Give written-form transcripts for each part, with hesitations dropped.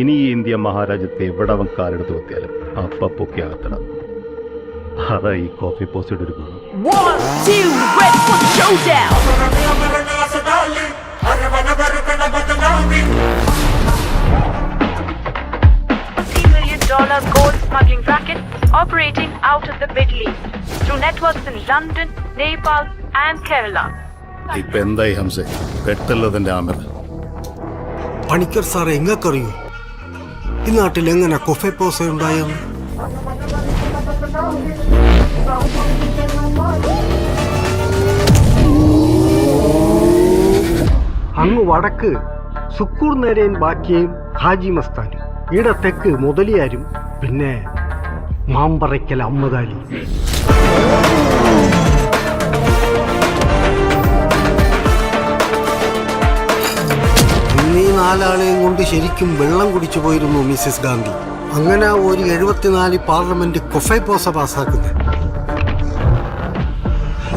ഇനി ഈ ഇന്ത്യ മഹാരാജ്യത്തെ എവിടവൻ കാലെടുത്ത് കുത്തിയാലും അപ്പ പൊക്കി അകത്തണം. അതാ ഈ കോഫി പോസ്റ്റയുടെ ഒരു ഗുണം. 1, 2, ready for showdown. $15 million gold smuggling racket operating out of the Middle East through networks in London, Nepal and Kerala. ഇപ്പൊ എന്തായി ഹംസേ, പെട്ടല്ലോ തന്റെ ആമർ. പണിക്കർ സാറെ എങ്ങക്കറിയൂ ഈ നാട്ടിൽ എങ്ങനെ കൊഫെ പോസ ഉണ്ടായെന്ന്? അങ്ങ് വടക്ക് സുക്കൂർ നേരയും ബാക്കിയും ഹാജി മസ്താനും, ഈടെ തെക്ക് മുതലിയാരും, പിന്നെ മാമ്പറയ്ക്കൽ അമ്മദാലി. ഈ നാലാളെയും കൊണ്ട് ശരിക്കും വെള്ളം കുടിച്ചു പോയിരുന്നു മിസ്സിസ് ഗാന്ധി. അങ്ങനെ ഒരു 74 പാർലമെന്റ് കൊഫൈ പോസ പാസ്സാക്കുന്നത്.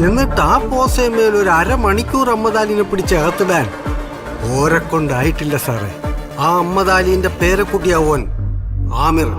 എന്നിട്ട് ആ പോസയമേൽ ഒരു അരമണിക്കൂർ അമ്മദാലിനെ പിടിച്ച് അകത്തിടാൻ ഓരെക്കൊണ്ടായിട്ടില്ല സാറേ. ആ അമ്മദാലിന്റെ പേരക്കുട്ടിയാവോൻ ആമിർ.